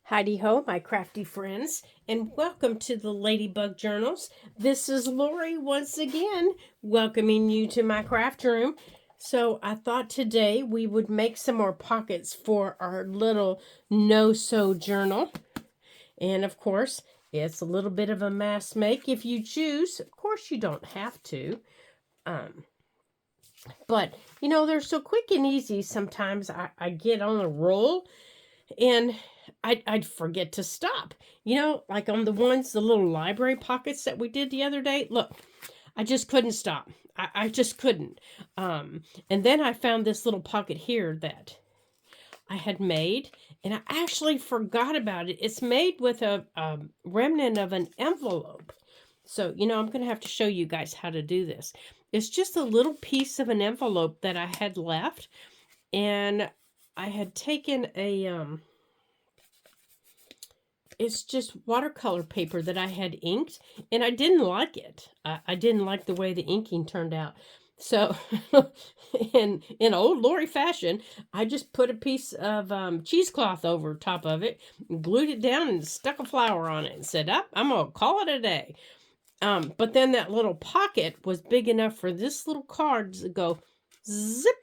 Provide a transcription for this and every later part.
Heidi ho, my crafty friends, and welcome to the Ladybug Journals. This is Lori once again, welcoming you to my craft room. So I thought today we would make some more pockets for our little no-sew journal. And of course, it's a little bit of a mass make if you choose. Of course, you don't have to. But, you know, they're so quick and easy. Sometimes I get on a roll and I'd forget to stop. You know, like on the little library pockets that we did the other day. Look, I just couldn't stop. I just couldn't. And then I found this little pocket here that I had made, and I actually forgot about it. It's made with a remnant of an envelope. So, you know, I'm going to have to show you guys how to do this. It's just a little piece of an envelope that I had left, and I had taken it's just watercolor paper that I had inked, and I didn't like it. I didn't like the way the inking turned out. So, in old Lori fashion, I just put a piece of cheesecloth over top of it, glued it down, and stuck a flower on it, and said, I'm going to call it a day. But then that little pocket was big enough for this little card to go zip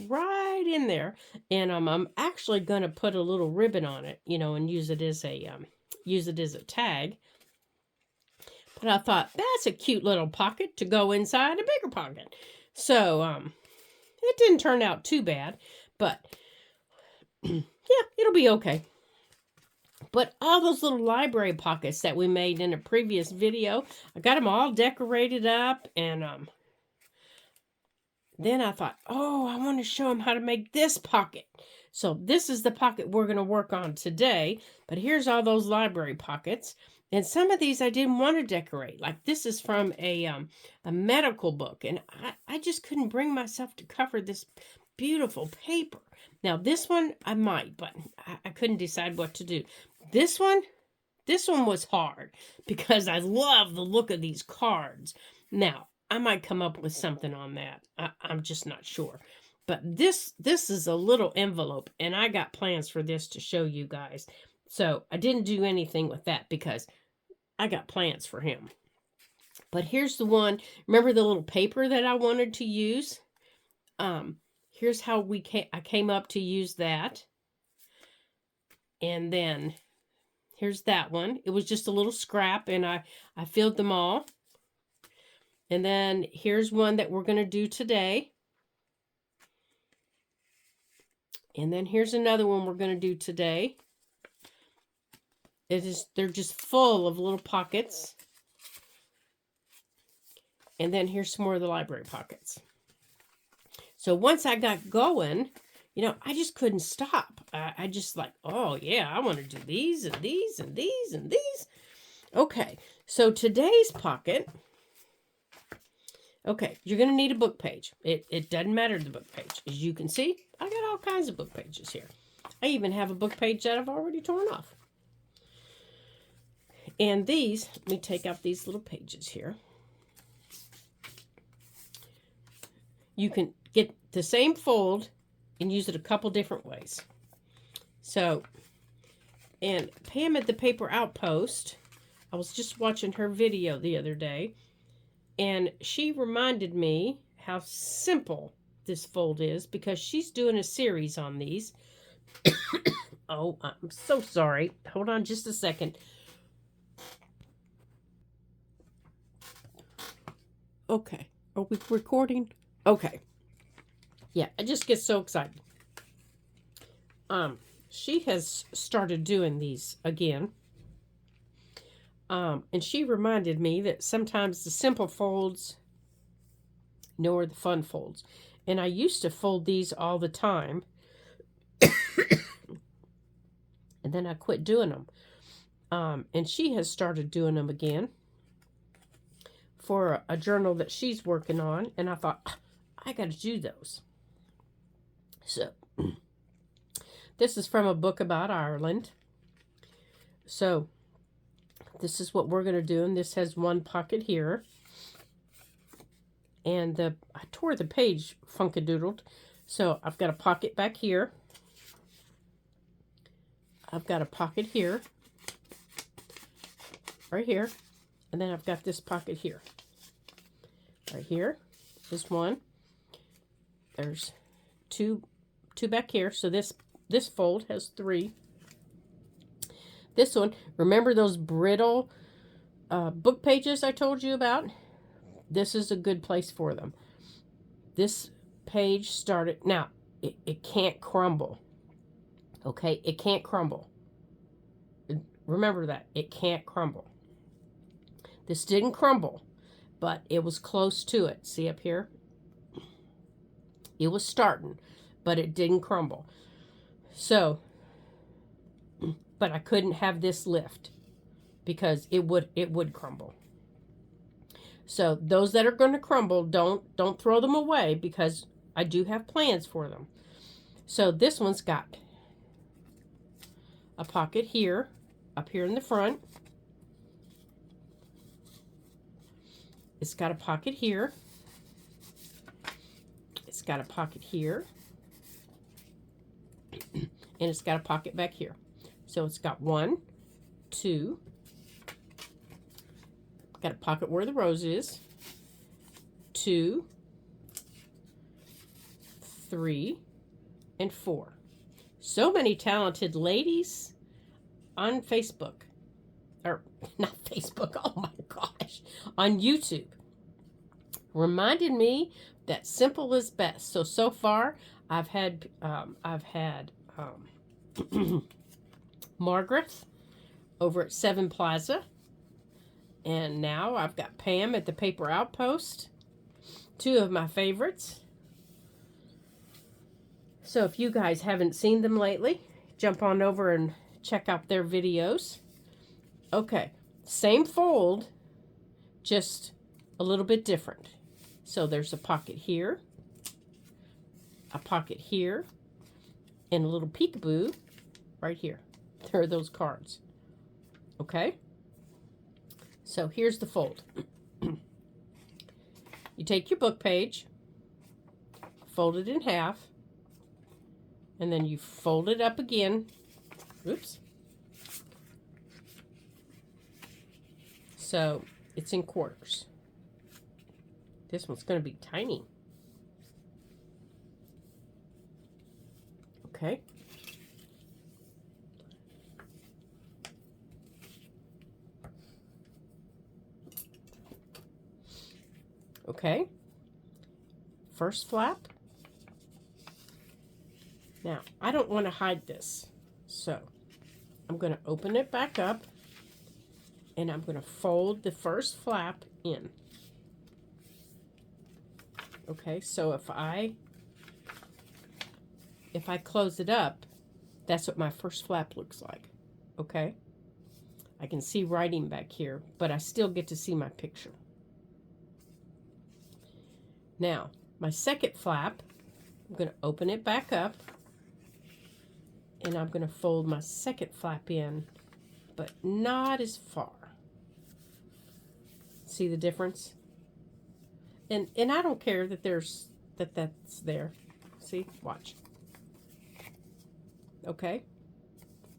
right in there. And I'm actually going to put a little ribbon on it, you know, and use it as a tag. But I thought that's a cute little pocket to go inside a bigger pocket. So it didn't turn out too bad, but yeah, it'll be okay. But all those little library pockets that we made in a previous video, I got them all decorated up, and then I thought, oh, I want to show them how to make this pocket. So this is the pocket we're going to work on today. But here's all those library pockets. And some of these I didn't want to decorate. Like this is from a medical book. And I just couldn't bring myself to cover this beautiful paper. Now this one I might, but I couldn't decide what to do. This one was hard because I love the look of these cards. Now, I might come up with something on that. I'm just not sure. But this is a little envelope, and I got plans for this to show you guys. So I didn't do anything with that because I got plans for him. But here's the one. Remember the little paper that I wanted to use? Here's how I came up to use that. And then here's that one. It was just a little scrap, and I filled them all. And then here's one that we're going to do today. And then here's another one we're going to do today. They're just full of little pockets. And then here's some more of the library pockets. So once I got going, you know, I just couldn't stop. I just like, oh yeah, I want to do these and these and these and these. Okay, so today's pocket. Okay, you're going to need a book page. It doesn't matter the book page. As you can see, I got all kinds of book pages here. I even have a book page that I've already torn off. And these, let me take out these little pages here. You can get the same fold and use it a couple different ways. So, and Pam at the Paper Outpost, I was just watching her video the other day, and she reminded me how simple this fold is because she's doing a series on these. Oh, I'm so sorry. Hold on just a second. Okay. Are we recording? Okay. Yeah, I just get so excited. She has started doing these again. And she reminded me that sometimes the simple folds nor the fun folds. And I used to fold these all the time. And then I quit doing them. And she has started doing them again for a journal that she's working on. And I thought, I got to do those. So, this is from a book about Ireland. So, this is what we're going to do. And this has one pocket here. And I tore the page funkadoodled. So, I've got a pocket back here. I've got a pocket here, right here, and then I've got this pocket here. Right here is one. There's two back here. So this fold has 3. This one, remember those brittle book pages I told you about? This is a good place for them. This page started, now it can't crumble. Okay, it can't crumble. Remember that, it can't crumble. This didn't crumble, but it was close to it. See up here? It was starting, but it didn't crumble. So, but I couldn't have this lift because it would crumble. So those that are going to crumble, don't throw them away because I do have plans for them. So this one's got a pocket here, up here in the front. It's got a pocket here. It's got a pocket here. And it's got a pocket back here. So it's got 1, 2. Got a pocket where the rose is. 2, 3, and 4. So many talented ladies on Facebook. Or not Facebook, oh my gosh. On YouTube. Reminded me that simple is best. So far I've had Margaret over at 7 Plaza, and now I've got Pam at the Paper Outpost, 2 of my favorites. So if you guys haven't seen them lately, jump on over and check out their videos. Okay, same fold, just a little bit different. So there's a pocket here, a pocket here, and a little peekaboo right here. There are those cards. Okay? So here's the fold. You take your book page, fold it in half, and then you fold it up again. Oops. So it's in quarters. This one's going to be tiny. Okay. Okay. First flap. Now, I don't want to hide this, so I'm going to open it back up, and I'm going to fold the first flap in. Okay, so if I close it up, that's what my first flap looks like. Okay? I can see writing back here, but I still get to see my picture. Now, my second flap, I'm going to open it back up, and I'm going to fold my second flap in, but not as far. See the difference? And I don't care that that's there. See? Watch. Okay?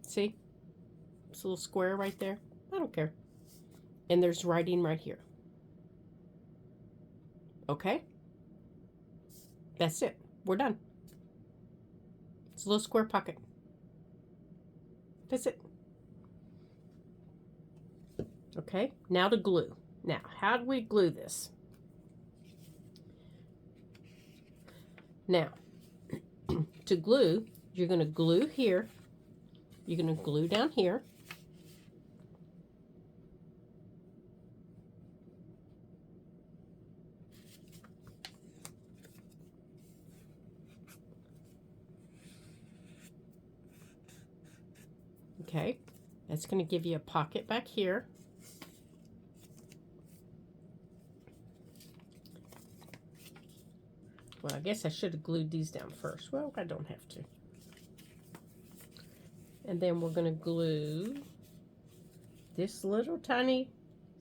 See? It's a little square right there. I don't care. And there's writing right here. Okay? That's it. We're done. It's a little square pocket. That's it. Okay? Now to glue. Now, how do we glue this? Now, to glue, you're going to glue here. You're going to glue down here. Okay, that's going to give you a pocket back here. Well, I guess I should have glued these down first. Well, I don't have to. And then we're going to glue this little tiny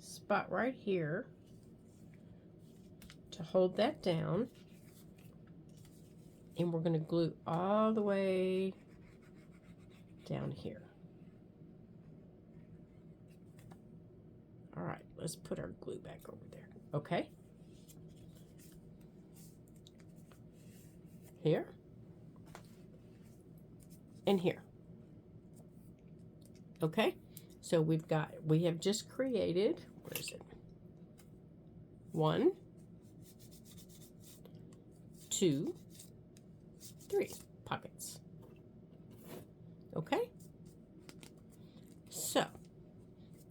spot right here to hold that down. And we're going to glue all the way down here. All right, let's put our glue back over there. Okay. Here. And here. Okay. So we have just created, where is it? 1, 2, 3 pockets. Okay. So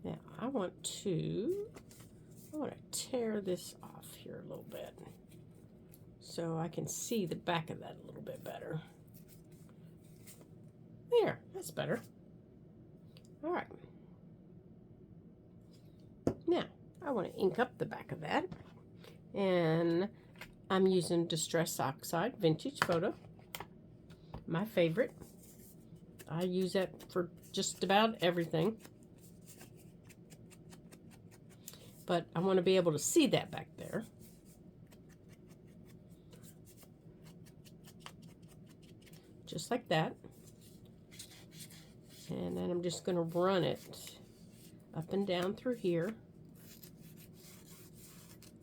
now I want to tear this off here a little bit so I can see the back of that a little bit better. There, that's better. All right. Now I want to ink up the back of that, and I'm using Distress Oxide Vintage Photo, my favorite. I use that for just about everything. But I want to be able to see that back there. Just like that. And then I'm just going to run it up and down through here.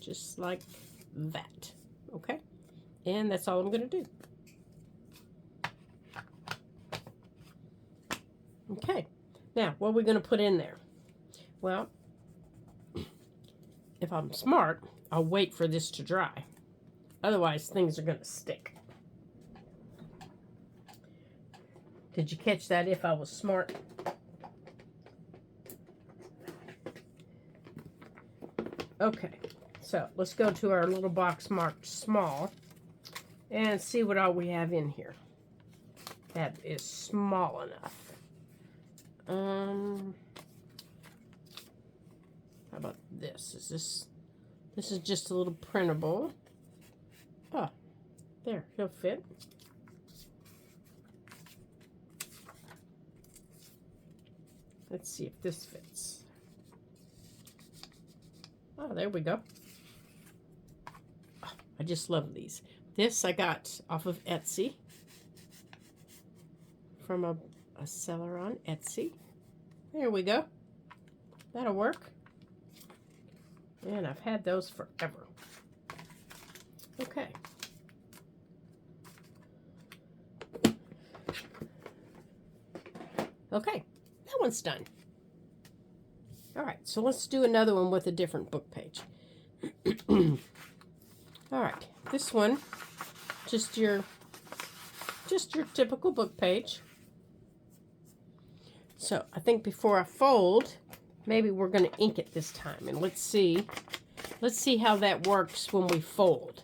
Just like that. Okay? And that's all I'm going to do. Okay. Now, what are we going to put in there? Well, if I'm smart, I'll wait for this to dry. Otherwise, things are going to stick. Did you catch that if I was smart? Okay, so let's go to our little box marked small and see what all we have in here. That is small enough. How about this? This is just a little printable. Oh, there, he'll fit. Let's see if this fits. Oh, there we go. Oh, I just love these. This I got off of Etsy. From a seller on Etsy. There we go. That'll work. And I've had those forever. Okay. Okay, that one's done. All right, so let's do another one with a different book page. All right, this one, just your typical book page. So I think before I fold, maybe we're going to ink it this time, and let's see how that works when we fold,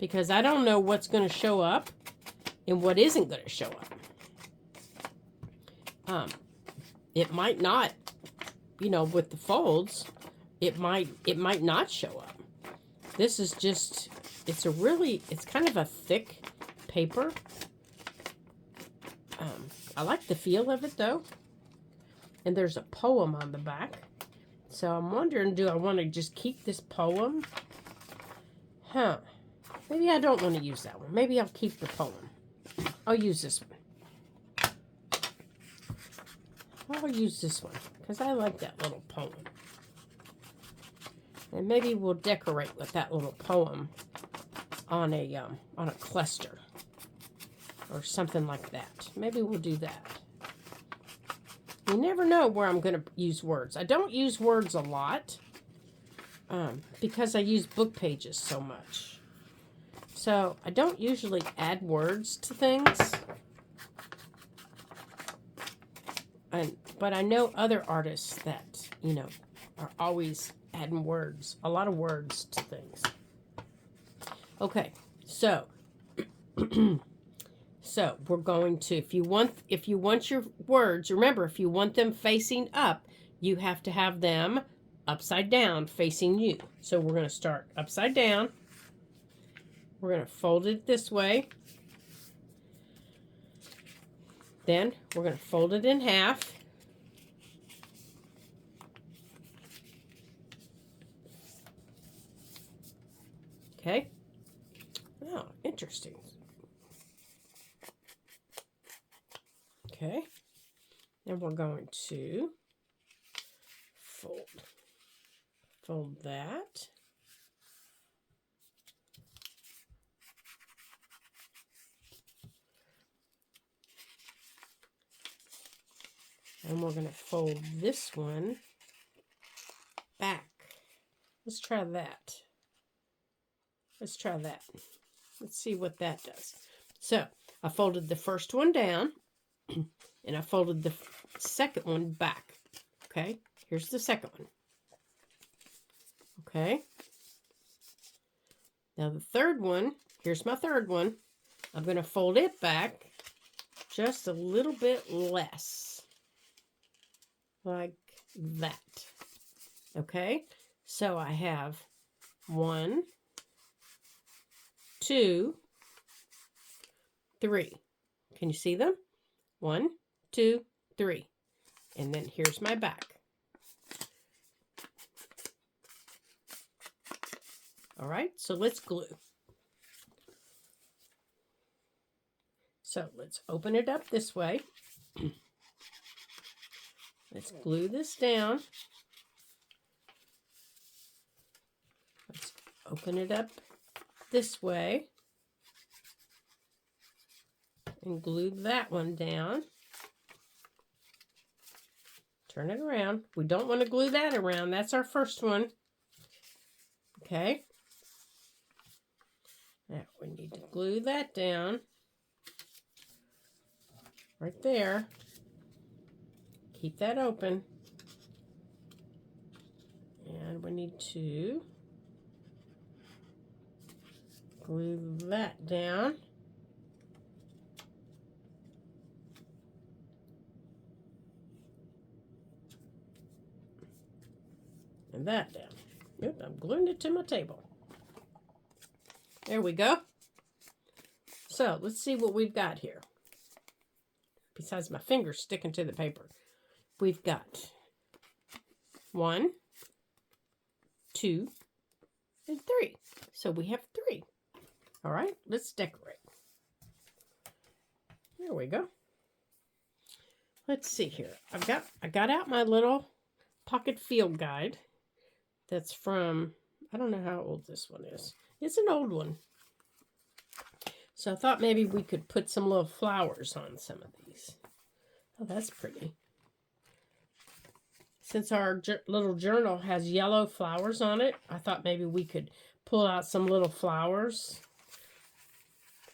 because I don't know what's going to show up and what isn't going to show up. It might not, with the folds, it might not show up. This is just, it's kind of a thick paper. I like the feel of it though. And there's a poem on the back. So I'm wondering, do I want to just keep this poem? Huh. Maybe I don't want to use that one. Maybe I'll keep the poem. I'll use this one. I'll use this one because I like that little poem. And maybe we'll decorate with that little poem on a cluster or something like that. Maybe we'll do that. You never know where I'm going to use words. I don't use words a lot because I use book pages so much. So I don't usually add words to things. But I know other artists that, are always adding words, a lot of words to things. Okay, so so we're going to, if you want your words, remember, if you want them facing up, you have to have them upside down facing you. So we're going to start upside down. We're going to fold it this way. Then we're going to fold it in half. Okay. Oh, interesting. Okay. And we're going to fold Fold that. And we're going to fold this one back. Let's try that. Let's try that. Let's see what that does. So I folded the first one down and I folded the second one back. Okay, here's the second one. Okay. Now the third one, here's my third one. I'm going to fold it back just a little bit less. Like that. Okay, so I have 1, 2, 3. Can you see them? 1, 2, 3. And then here's my back. All right, so let's glue. So let's open it up this way. Let's glue this down. Let's open it up this way. And glue that one down. Turn it around. We don't want to glue that around. That's our first one. Okay. Now we need to glue that down. Right there. Keep that open. And we need to glue that down. And that down. Yep, I'm gluing it to my table. There we go. So let's see what we've got here. Besides my fingers sticking to the paper. We've got 1, 2, and 3. So we have 3. All right, let's decorate. There we go. Let's see here. I got out my little pocket field guide. That's from, I don't know how old this one is. It's an old one. So I thought maybe we could put some little flowers on some of these. Oh, that's pretty. Since our little journal has yellow flowers on it, I thought maybe we could pull out some little flowers.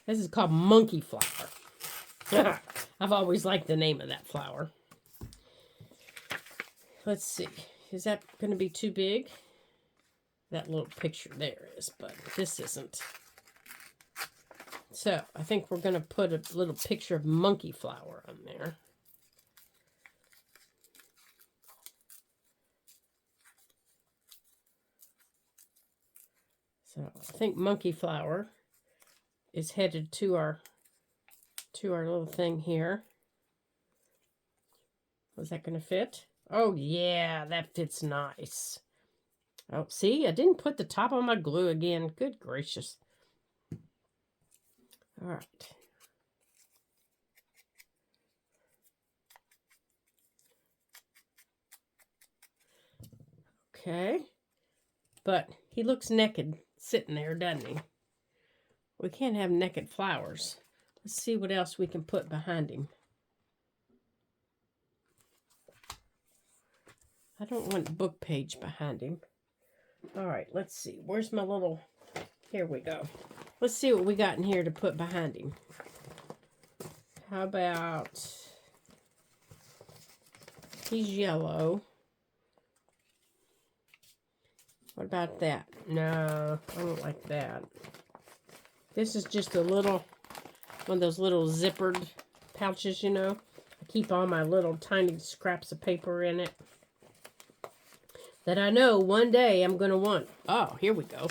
This is called monkey flower. I've always liked the name of that flower. Let's see. Is that going to be too big? That little picture there is, but this isn't. So I think we're going to put a little picture of monkey flower on there. So I think monkey flower is headed to our little thing here. Was that going to fit? Oh yeah, that fits nice. Oh, see, I didn't put the top on my glue again. Good gracious. All right. Okay. But he looks naked sitting there, doesn't he? We can't have naked flowers. Let's see what else we can put behind him. I don't want book page behind him. All right, let's see. Where's my little... Here we go. Let's see what we got in here to put behind him. How about... He's yellow. What about that? No, I don't like that. This is just a little... One of those little zippered pouches, you know. I keep all my little tiny scraps of paper in it. That I know one day I'm going to want. Oh, here we go.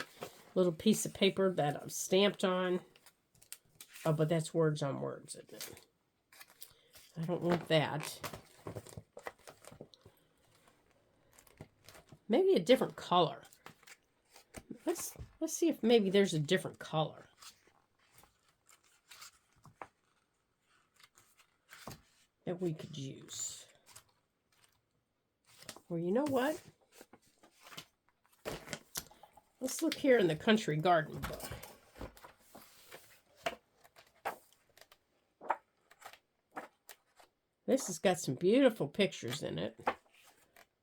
Little piece of paper that I've stamped on. Oh, but that's words on words, isn't it? I don't want that. Maybe a different color. Let's see if maybe there's a different color. That we could use. Well, you know what? Let's look here in the Country Garden book. This has got some beautiful pictures in it.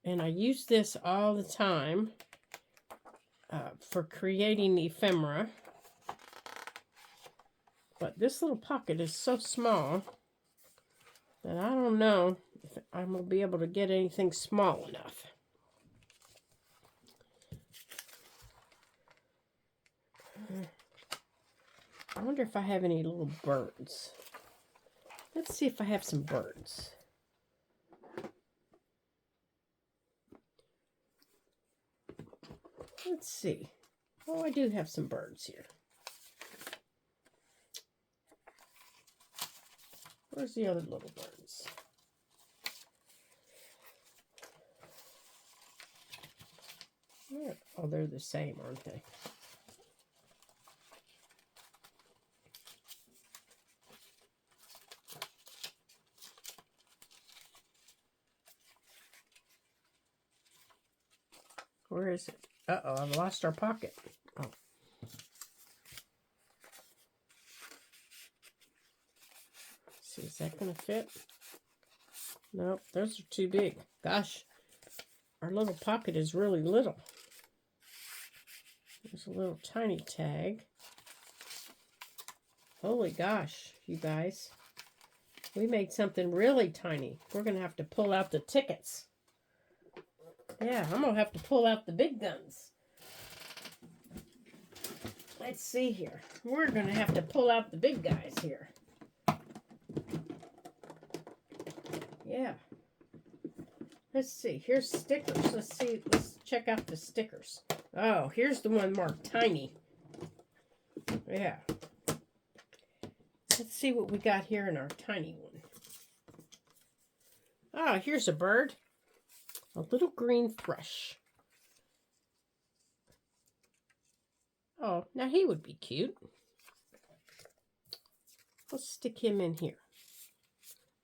And I use this all the time for creating ephemera. But this little pocket is so small that I don't know if I'm going to be able to get anything small enough. I wonder if I have any little birds. Let's see if I have some birds. Let's see. Oh, I do have some birds here. Where's the other little birds? Oh, they're the same, aren't they? Where is it? Uh-oh, I've lost our pocket. Oh. Let's see, is that going to fit? Nope, those are too big. Gosh, our little pocket is really little. There's a little tiny tag. Holy gosh, you guys. We made something really tiny. We're going to have to pull out the tickets. Yeah, I'm going to have to pull out the big guns. Let's see here. We're going to have to pull out the big guys here. Yeah. Let's see. Here's stickers. Let's see. Let's check out the stickers. Oh, here's the one marked tiny. Yeah. Let's see what we got here in our tiny one. Oh, here's a bird. A little green thrush. Oh, now he would be cute. Let's stick him in here.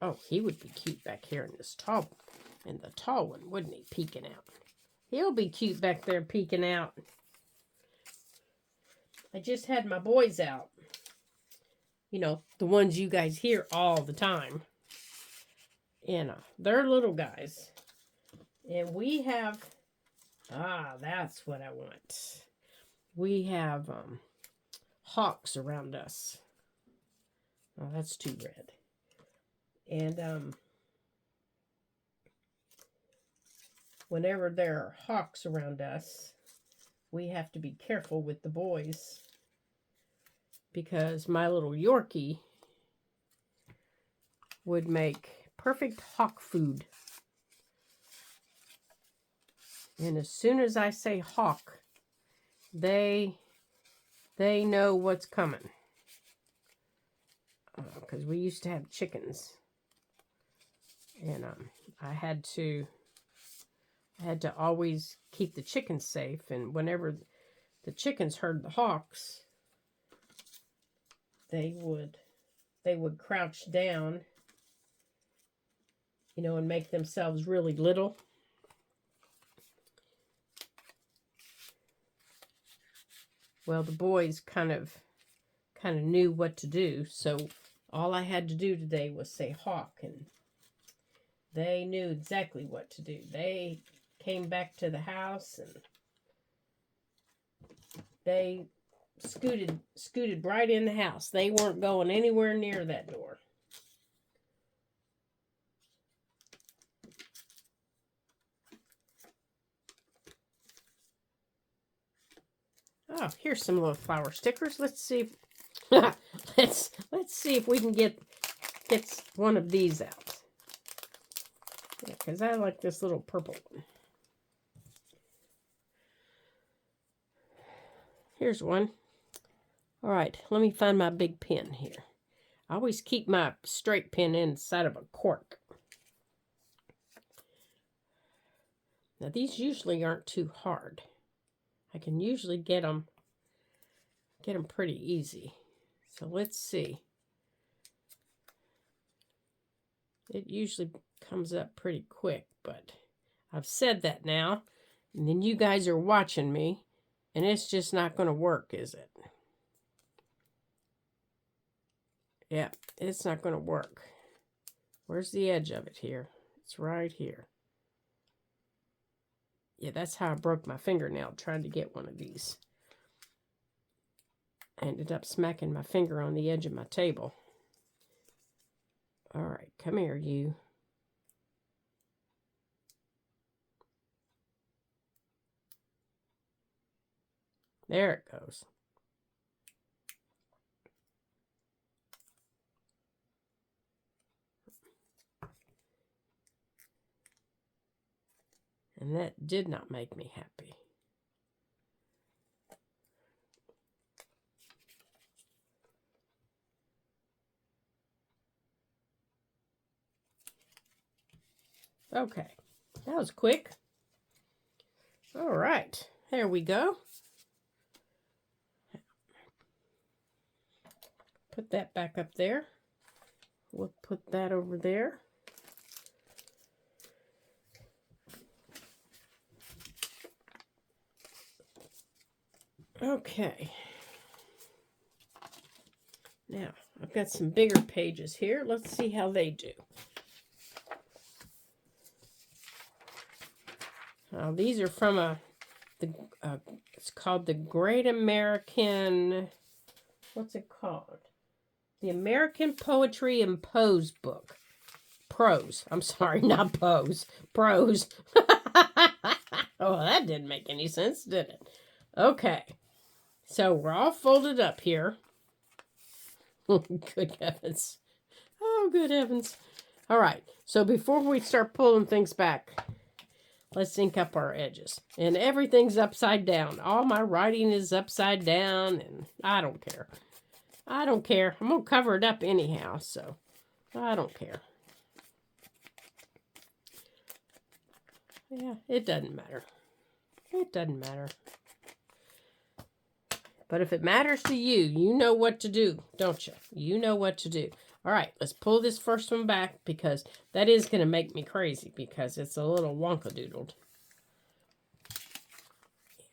Oh, he would be cute back here in this tall one. And the tall one, wouldn't he, peeking out? He'll be cute back there peeking out. I just had my boys out. You know, the ones you guys hear all the time. And they're little guys. And we have, that's what I want. We have hawks around us. Oh, that's too red. And whenever there are hawks around us, we have to be careful with the boys. Because my little Yorkie would make perfect hawk food. And as soon as I say hawk, they know what's coming. Because we used to have chickens. And I had to always keep the chickens safe. And whenever the chickens heard the hawks, they would crouch down, you know, and make themselves really little. Well, the boys kind of knew what to do, so all I had to do today was say hawk, and they knew exactly what to do. They came back to the house, and they scooted right in the house. They weren't going anywhere near that door. Oh, here's some little flower stickers. Let's see if let's see if we can get one of these out. Yeah, because I like this little purple one. Here's one. All right, let me find my big pen here. I always keep my straight pen inside of a cork. Now, these usually aren't too hard. I can usually get them pretty easy. So let's see. It usually comes up pretty quick, but I've said that now. And then you guys are watching me. And it's just not going to work, is it? Yeah, it's not going to work. Where's the edge of it here? It's right here. Yeah, that's how I broke my fingernail trying to get one of these. I ended up smacking my finger on the edge of my table. All right, come here, you. There it goes. And that did not make me happy. Okay, that was quick. All right, there we go. Put that back up there. We'll put that over there. Okay. Now, I've got some bigger pages here. Let's see how they do. These are from it's called the Great American, what's it called? The American Poetry and Prose book. Prose. I'm sorry, not pose. Prose. Oh, that didn't make any sense, did it? Okay. So we're all folded up here. Good heavens. Oh, good heavens. All right. So before we start pulling things back, let's ink up our edges. And everything's upside down. All my writing is upside down, and I don't care. I don't care. I'm going to cover it up anyhow, so I don't care. Yeah, it doesn't matter. It doesn't matter. But if it matters to you, you know what to do, don't you? You know what to do. All right, let's pull this first one back because that is going to make me crazy because it's a little wonkadoodled.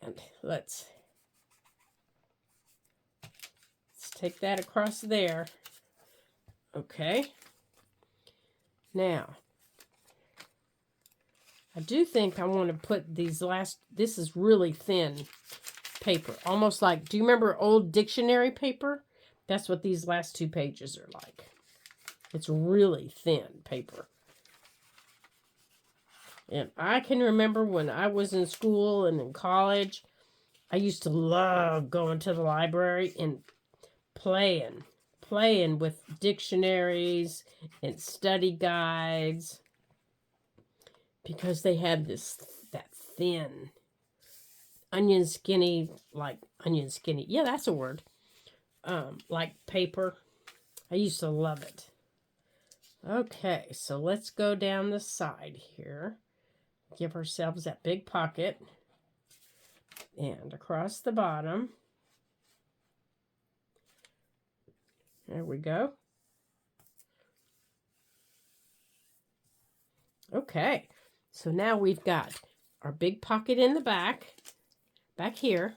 And let's take that across there. Okay. Now, I do think I want to put these this is really thin paper. Almost like, do you remember old dictionary paper? That's what these last two pages are like. It's really thin paper. And I can remember when I was in school and in college, I used to love going to the library and playing with dictionaries and study guides because they had that thin onion skinny, yeah, that's a word, like paper. I used to love it. Okay, so let's go down the side here. Give ourselves that big pocket. And across the bottom. There we go. Okay, so now we've got our big pocket in the back here.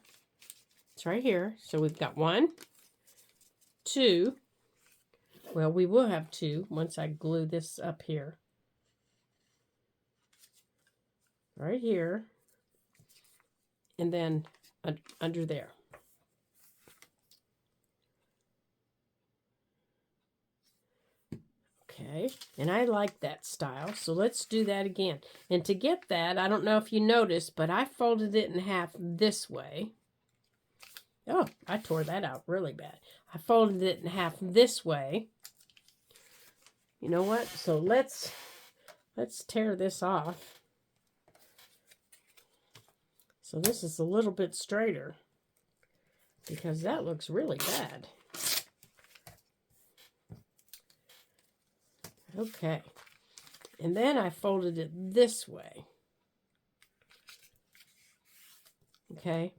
It's right here. So we've got 1, 2. Well, we will have 2 once I glue this up here. Right here. And then under there. Okay, and I like that style, so let's do that again. And to get that, I don't know if you noticed, but I folded it in half this way. Oh, I tore that out really bad. I folded it in half this way. You know what? So let's tear this off. So this is a little bit straighter because that looks really bad. Okay, and then I folded it this way. Okay.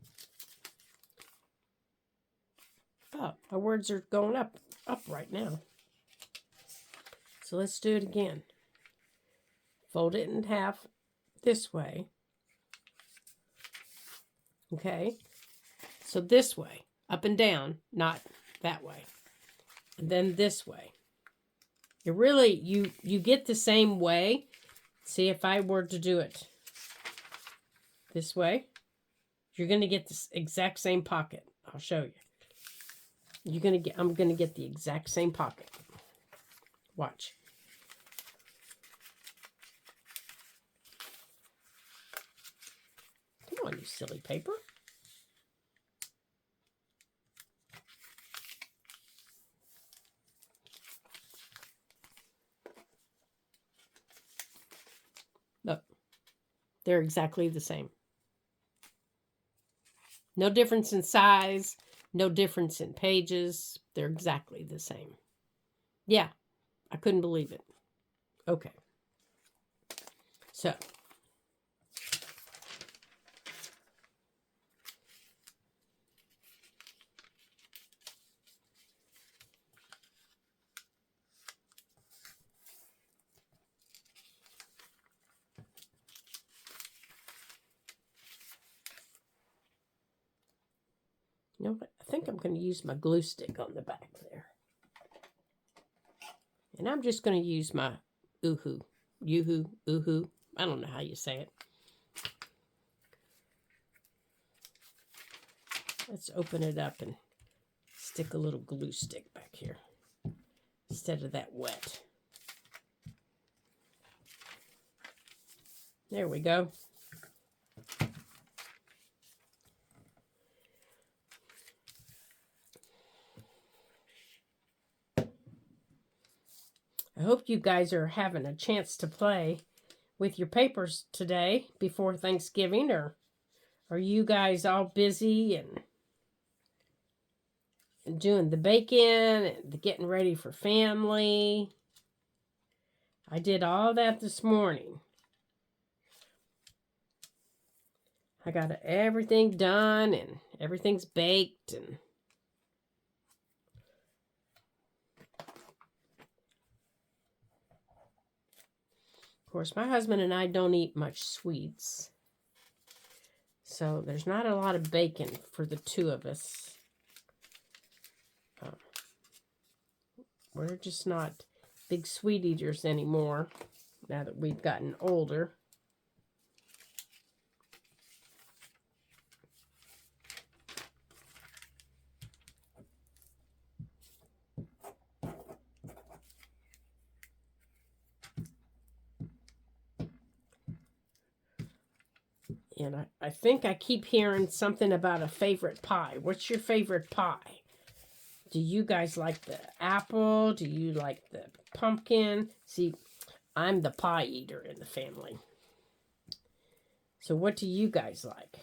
Oh, my words are going up right now. So let's do it again. Fold it in half this way. Okay, So this way, up and down, not that way. And then this way. You really, you get the same way. See, if I were to do it this way, you're going to get this exact same pocket. I'll show you. I'm going to get the exact same pocket. Watch. Come on, you silly paper. Look, they're exactly the same. No difference in size, no difference in pages. They're exactly the same. Yeah, I couldn't believe it. Okay. So, you know what? I think I'm going to use my glue stick on the back there. And I'm just going to use my Yoo-hoo. I don't know how you say it. Let's open it up and stick a little glue stick back here instead of that wet. There we go. I hope you guys are having a chance to play with your papers today before Thanksgiving, or are you guys all busy and doing the baking and getting ready for family? I did all that this morning. I got everything done and everything's baked, and of course my husband and I don't eat much sweets, so there's not a lot of bacon for the two of us. We're just not big sweet eaters anymore now that we've gotten older. And I think I keep hearing something about a favorite pie. What's your favorite pie? Do you guys like the apple? Do you like the pumpkin? See, I'm the pie eater in the family. So what do you guys like?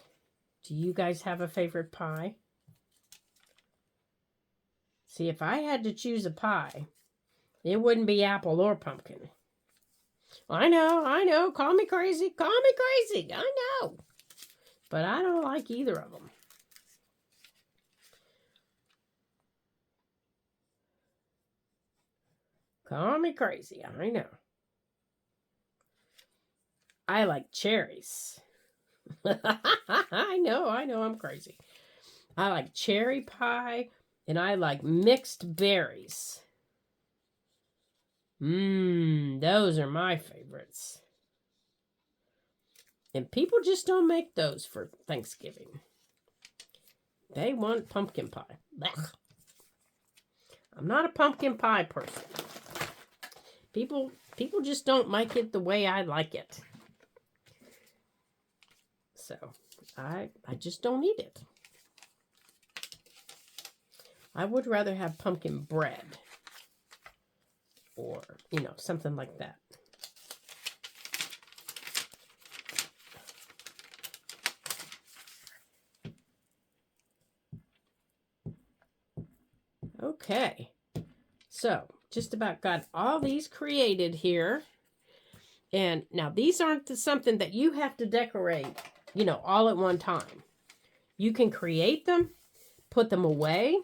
Do you guys have a favorite pie? See, if I had to choose a pie, it wouldn't be apple or pumpkin. I know. Call me crazy. I know. But I don't like either of them. Call me crazy. I know. I like cherries. I know. I'm crazy. I like cherry pie, and I like mixed berries. Those are my favorites. And people just don't make those for Thanksgiving. They want pumpkin pie. Blech. I'm not a pumpkin pie person. People just don't like it the way I like it. So, I just don't eat it. I would rather have pumpkin bread. Or, something like that. Okay, so just about got all these created here. And now these aren't something that you have to decorate, all at one time. You can create them, put them away,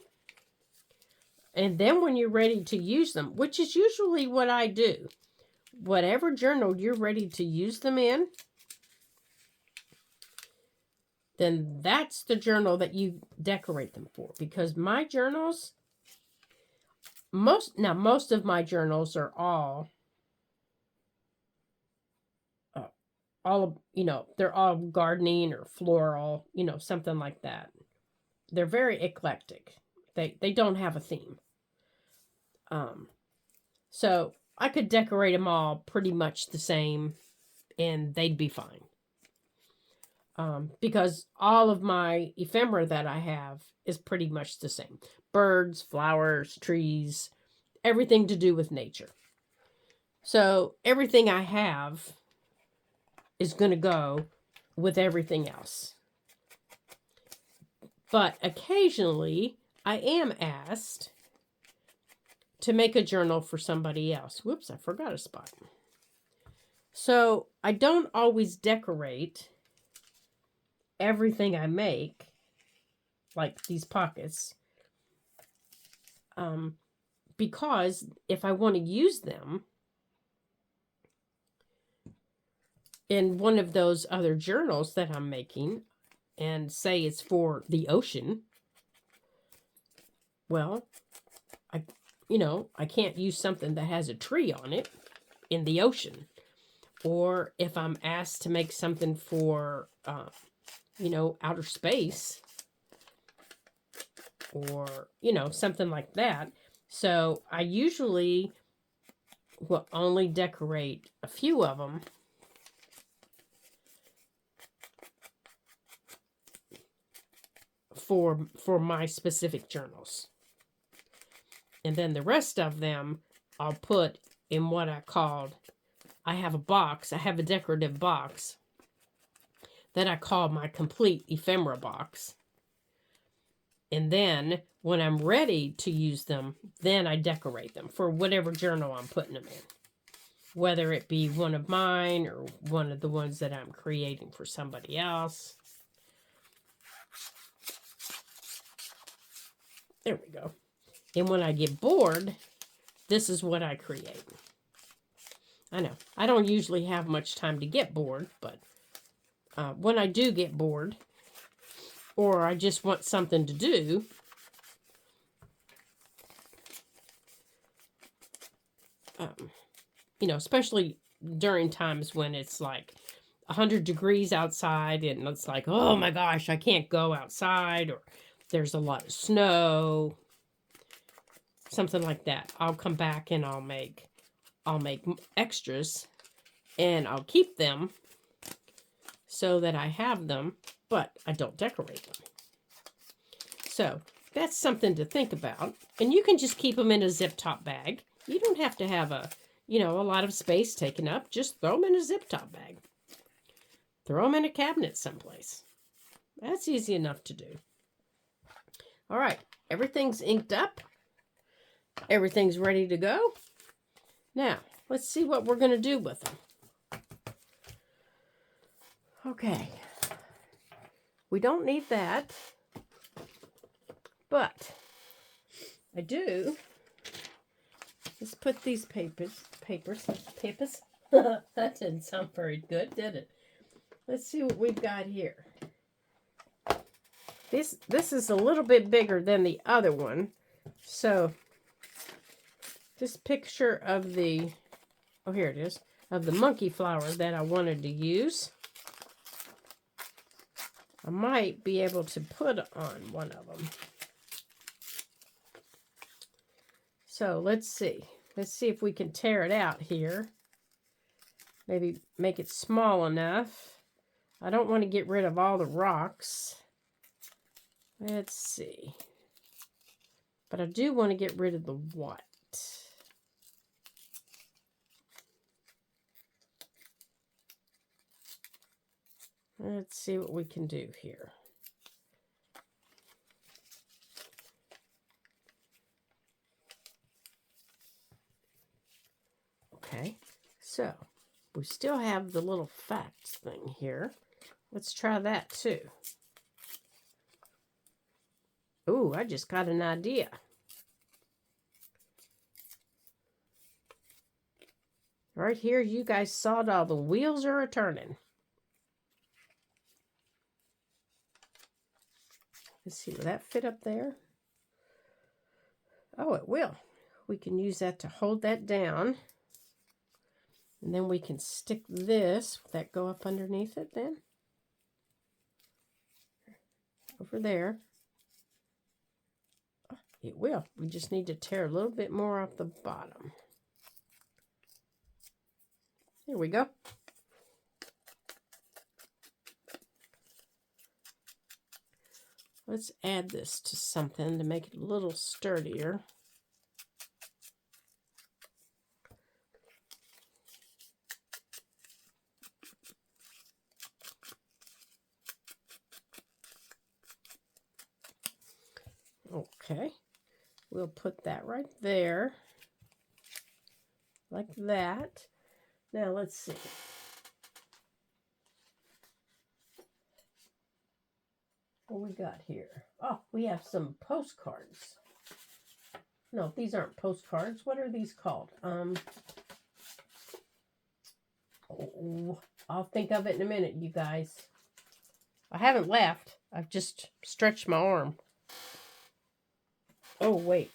and then when you're ready to use them, which is usually what I do, whatever journal you're ready to use them in, then that's the journal that you decorate them for. Because my journals, most of my journals are all they're all gardening or floral, something like that. They're very eclectic. They don't have a theme. So I could decorate them all pretty much the same and they'd be fine. Because all of my ephemera that I have is pretty much the same. Birds, flowers, trees, everything to do with nature. So everything I have is going to go with everything else. But occasionally I am asked to make a journal for somebody else. Whoops, I forgot a spot. So I don't always decorate everything I make, like these pockets, because if I want to use them in one of those other journals that I'm making, and say it's for the ocean, well, I can't use something that has a tree on it in the ocean. Or if I'm asked to make something for, outer space, or, something like that. So I usually will only decorate a few of them for my specific journals. And then the rest of them I'll put in what I have a decorative box that I call my complete ephemera box. And then when I'm ready to use them, then I decorate them for whatever journal I'm putting them in. Whether it be one of mine or one of the ones that I'm creating for somebody else. There we go. And when I get bored, this is what I create. I know, I don't usually have much time to get bored, but when I do get bored, or I just want something to do, especially during times when it's like 100 degrees outside and it's like, oh my gosh, I can't go outside, or there's a lot of snow, something like that. I'll come back and I'll make extras and I'll keep them so that I have them, but I don't decorate them. So that's something to think about. And you can just keep them in a zip top bag. You don't have to have a lot of space taken up. Just throw them in a zip top bag. Throw them in a cabinet someplace. That's easy enough to do. All right, everything's inked up. Everything's ready to go. Now, let's see what we're going to do with them. Okay. We don't need that. But I do. Let's put these papers. That didn't sound very good, did it? Let's see what we've got here. This is a little bit bigger than the other one. So this picture of the, here it is, of the monkey flower that I wanted to use, I might be able to put on one of them. So let's see. Let's see if we can tear it out here. Maybe make it small enough. I don't want to get rid of all the rocks. Let's see. But I do want to get rid of the white. Let's see what we can do here. Okay, so we still have the little facts thing here. Let's try that too. Ooh, I just got an idea. Right here, you guys saw it all. The wheels are a-turning. Let's see, will that fit up there? Oh, it will. We can use that to hold that down. And then we can stick this. Will that go up underneath it then? Over there. Oh, it will. We just need to tear a little bit more off the bottom. There we go. Let's add this to something to make it a little sturdier. Okay, we'll put that right there, like that. Now let's see. What we got here? Oh, we have some postcards. No, these aren't postcards. What are these called? Oh, I'll think of it in a minute, you guys. I haven't left. I've just stretched my arm. Oh, wait.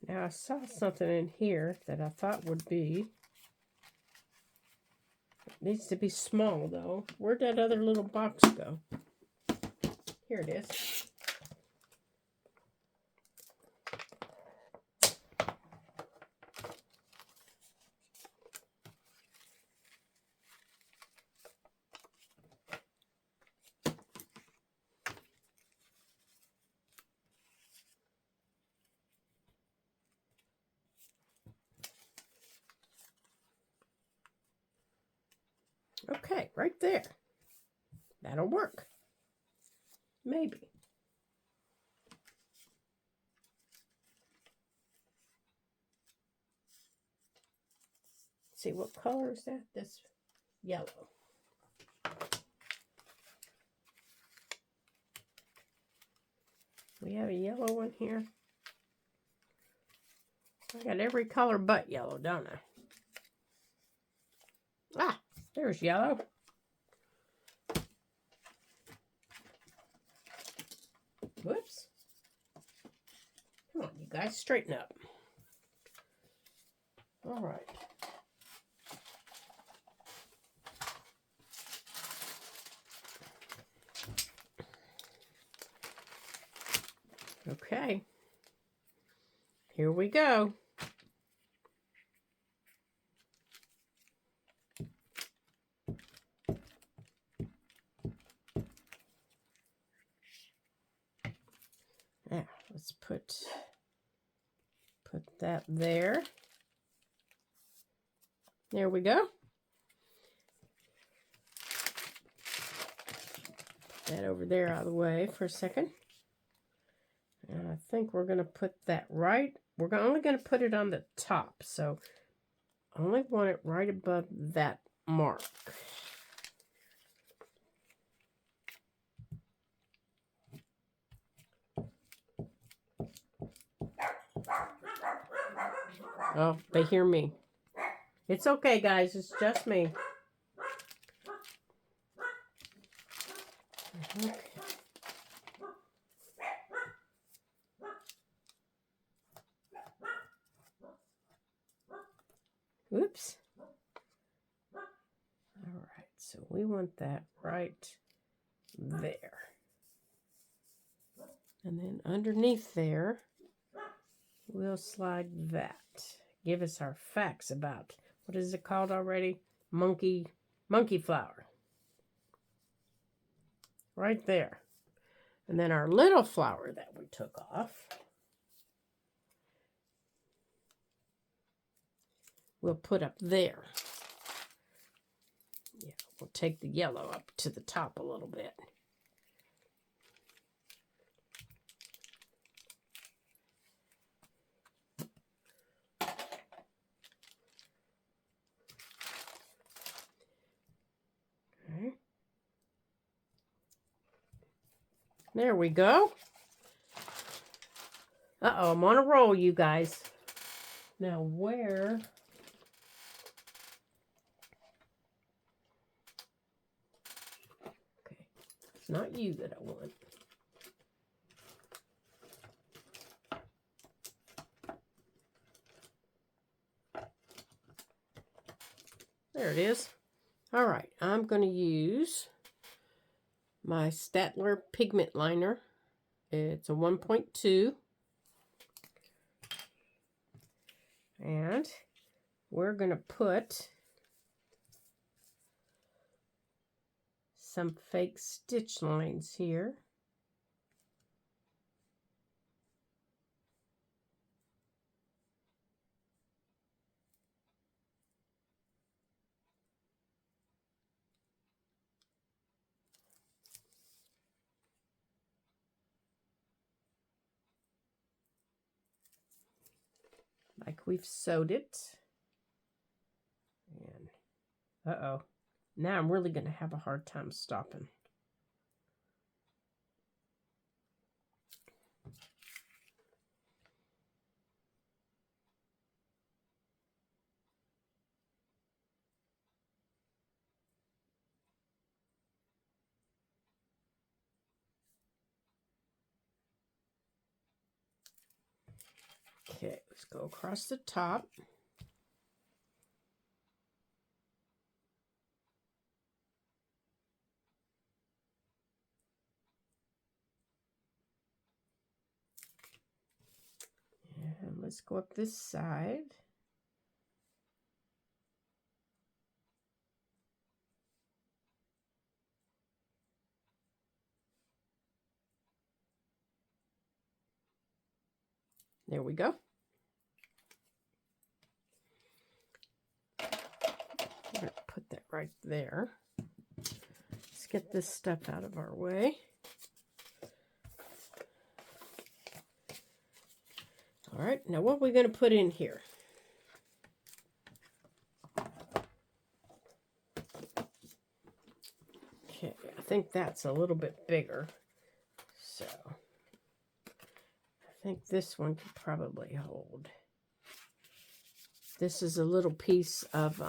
Now, I saw something in here that I thought would be... It needs to be small, though. Where'd that other little box go? Here it is. Okay, right there. That'll work. Maybe. Let's see, what color is that? This yellow. We have a yellow one here. I got every color but yellow, don't I? Ah, there's yellow. Whoops. Come on, you guys, straighten up. All right. Okay. Here we go. Now, let's put that there. There we go. Put that over there out of the way for a second. And I think we're going to put that right. We're only going to put it on the top. So I only want it right above that mark. Oh, they hear me. It's okay, guys. It's just me. Okay. Oops. All right, so we want that right there. And then underneath there, we'll slide that. Give us our facts about, what is it called already? Monkey flower. Right there. And then our little flower that we took off, we'll put up there. Yeah, we'll take the yellow up to the top a little bit. Okay. There we go. Uh-oh, I'm on a roll, you guys. Now where... Okay, it's not you that I want. There it is. All right, I'm going to use my Staedtler pigment liner. It's a 1.2. And we're going to put some fake stitch lines here. Like we've sewed it. And uh-oh. Now I'm really going to have a hard time stopping. Okay, let's go across the top. And let's go up this side. There we go. I'm going to put that right there. Let's get this stuff out of our way. All right, now what are we going to put in here? Okay, I think that's a little bit bigger. So, I think this one could probably hold. This is a little piece of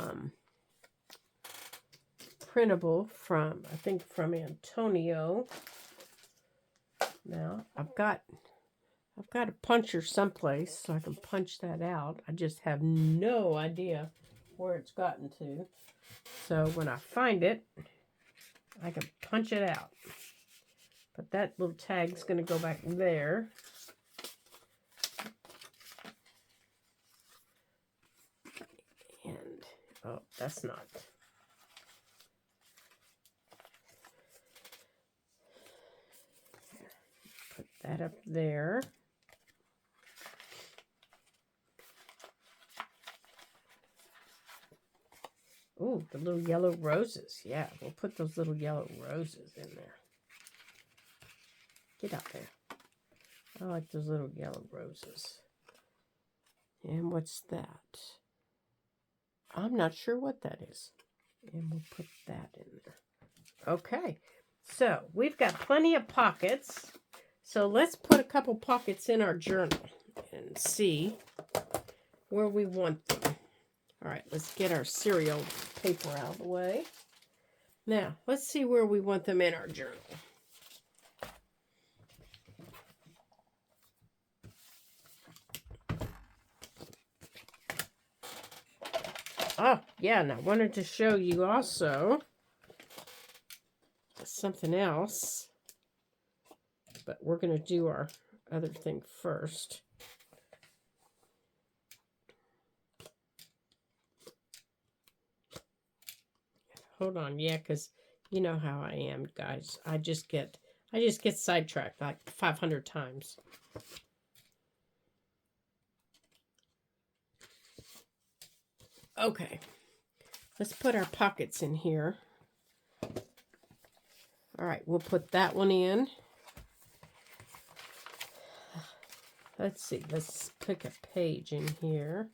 printable from, I think from Antonio. Now, I've got a puncher someplace so I can punch that out. I just have no idea where it's gotten to. So when I find it, I can punch it out. But that little tag's going to go back there. And, oh, that's not. Put that up there. Ooh, the little yellow roses. Yeah, we'll put those little yellow roses in there. Get out there. I like those little yellow roses. And what's that? I'm not sure what that is. And we'll put that in there. Okay, so we've got plenty of pockets. So let's put a couple pockets in our journal and see where we want them. All right, let's get our cereal paper out of the way. Now, let's see where we want them in our journal. Oh, yeah, and I wanted to show you also something else. But we're going to do our other thing first. Hold on, yeah, because you know how I am, guys. I just get sidetracked like 500 times. Okay, let's put our pockets in here. All right, we'll put that one in. Let's see, let's pick a page in here.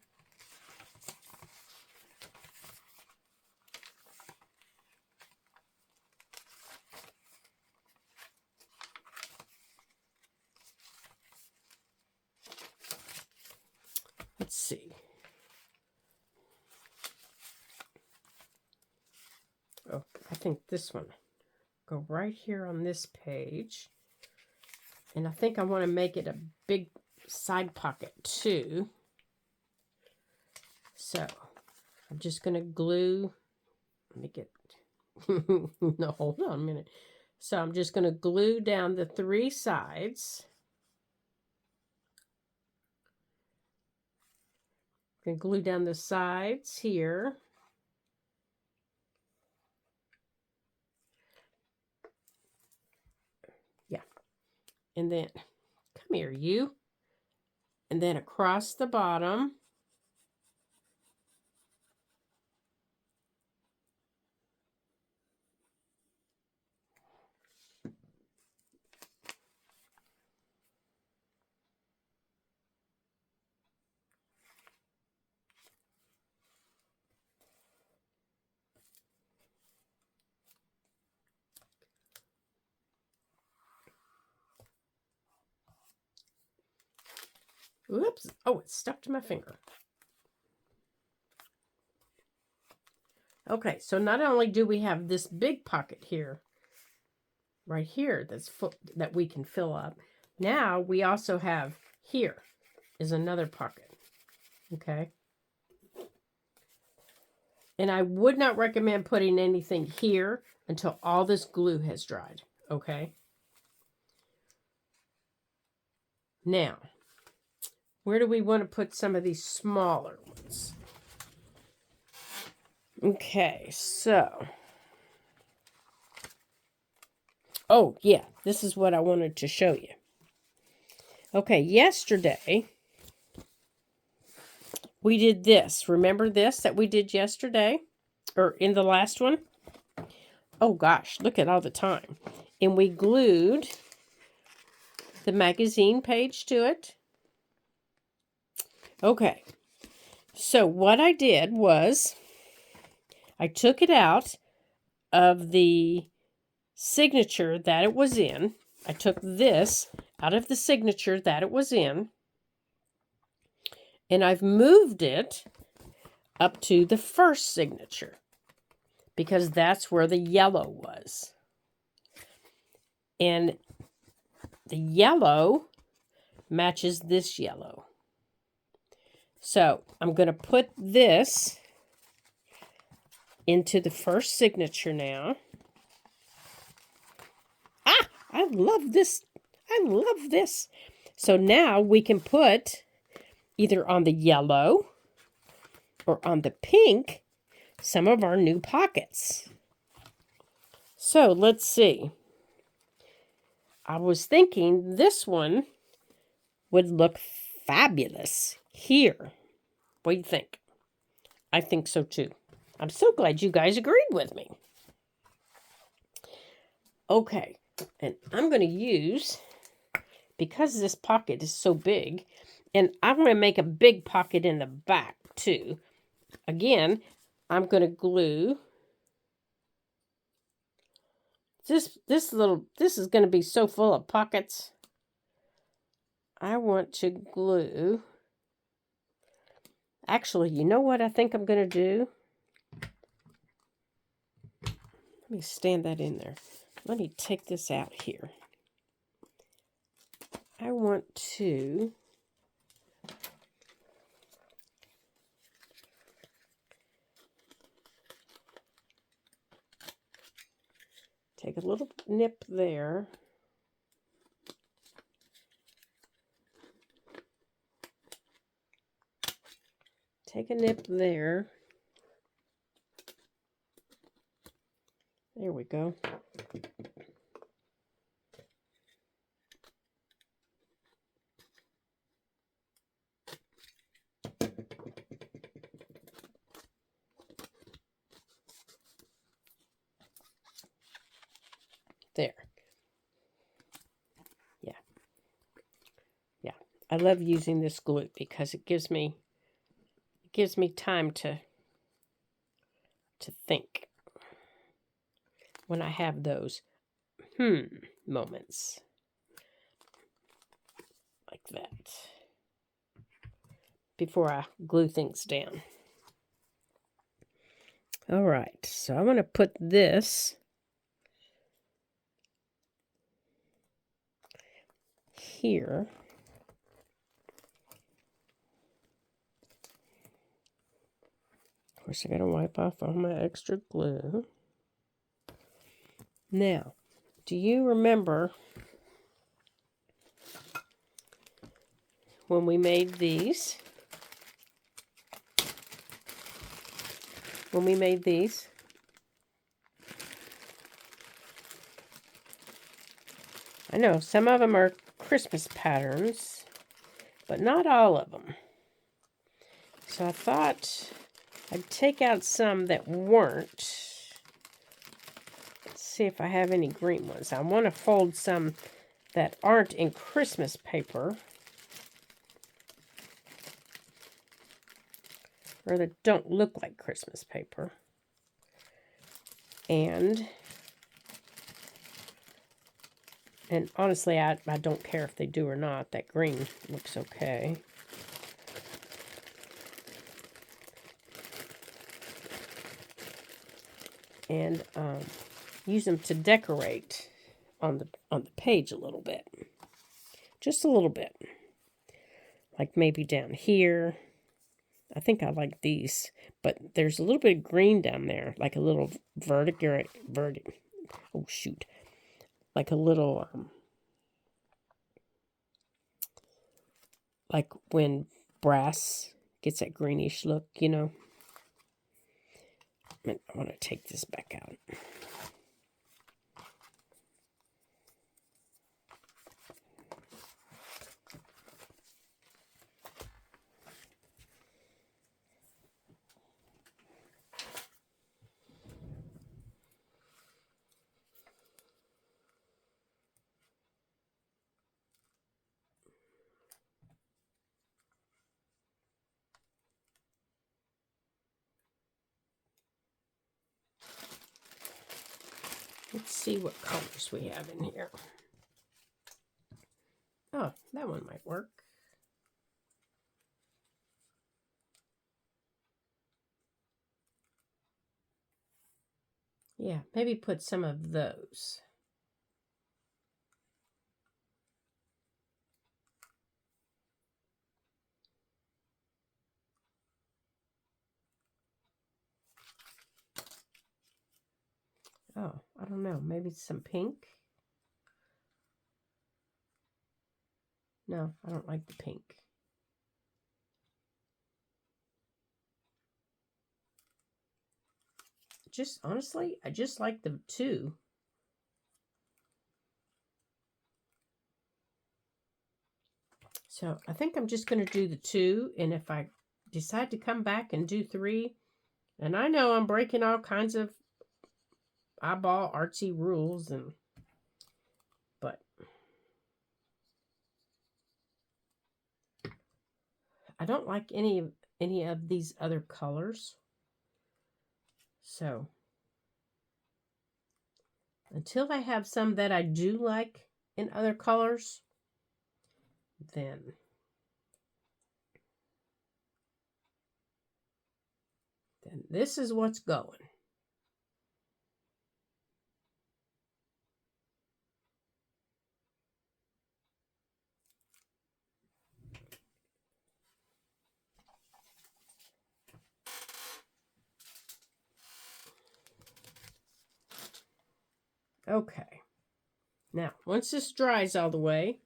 let's see. Oh, I think this one. Go right here on this page. And I think I want to make it a big side pocket too. So I'm just going to glue. Let me get, no, hold on a minute. So I'm just going to glue down the 3 sides. I'm going to glue down the sides here. Yeah. And then, come here, you. And then across the bottom. Oops. Oh, it stuck to my finger. Okay, so not only do we have this big pocket here, right here, that we can fill up. Now we also have here is another pocket. Okay. And I would not recommend putting anything here until all this glue has dried. Okay. Now, where do we want to put some of these smaller ones? Okay, so. Oh, yeah, this is what I wanted to show you. Okay, yesterday, we did this. Remember this that we did yesterday? Or in the last one? Oh, gosh, look at all the time. And we glued the magazine page to it. Okay, so what I did was I took it out of the signature that it was in. I took this out of the signature that it was in. And I've moved it up to the first signature because that's where the yellow was. And the yellow matches this yellow. So I'm going to put this into the first signature now. Ah, I love this. I love this. So now we can put either on the yellow or on the pink some of our new pockets. So let's see. I was thinking this one would look fabulous here. What do you think? I think so too. I'm so glad you guys agreed with me. Okay, and I'm going to use, because this pocket is so big, and I want to make a big pocket in the back too. Again, I'm going to glue this is going to be so full of pockets. I want to glue. Actually, you know what I think I'm going to do? Let me stand that in there. Let me take this out here. I want to take a little nip there. Take a nip there. There we go. There. Yeah. Yeah. I love using this glue because it gives me time to think when I have those moments like that. before I glue things down. All right, so I'm going to put this here. Of course, I got to wipe off all my extra glue. Now, do you remember when we made these? I know some of them are Christmas patterns, but not all of them. So I thought I'd take out some that weren't. Let's see if I have any green ones. I want to fold some that aren't in Christmas paper, or that don't look like Christmas paper. And honestly, I don't care if they do or not. That green looks okay. And use them to decorate on the page a little bit. Just a little bit. Like maybe down here. I think I like these, but there's a little bit of green down there, like a little like a little, like when brass gets that greenish look, you know. I want to take this back out. Let's see what colors we have in here. Oh, that one might work. Yeah, maybe put some of those. Oh, I don't know. Maybe some pink. No, I don't like the pink. Just honestly, I just like the two. So I think I'm just going to do the two. And if I decide to come back and do three, and I know I'm breaking all kinds of eyeball artsy rules, but I don't like any of these other colors. So until I have some that I do like in other colors, then this is what's going. Okay. Now, once this dries all the way,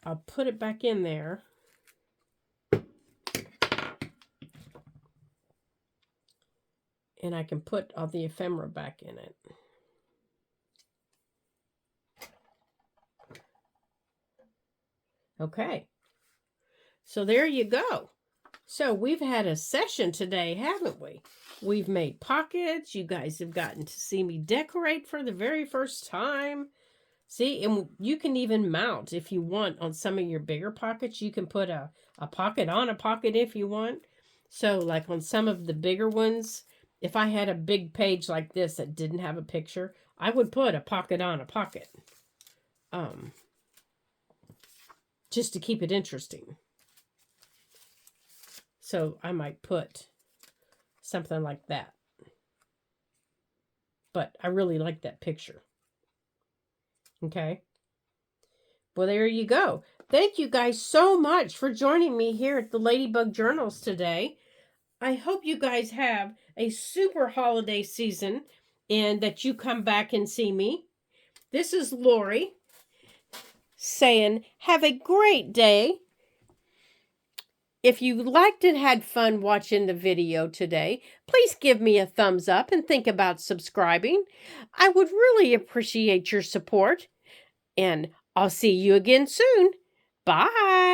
I'll put it back in there. And I can put all the ephemera back in it. Okay. So there you go. So we've had a session today, haven't we? We've made pockets. You guys have gotten to see me decorate for the very first time. See, and you can even mount if you want on some of your bigger pockets. You can put a pocket on a pocket if you want. So like on some of the bigger ones, if I had a big page like this that didn't have a picture, I would put a pocket on a pocket. Just to keep it interesting. So I might put something like that. But I really like that picture. Okay. Well, there you go. Thank you guys so much for joining me here at the Ladybug Journals today. I hope you guys have a super holiday season and that you come back and see me. This is Lori saying, have a great day. If you liked and had fun watching the video today, please give me a thumbs up and think about subscribing. I would really appreciate your support. And I'll see you again soon. Bye.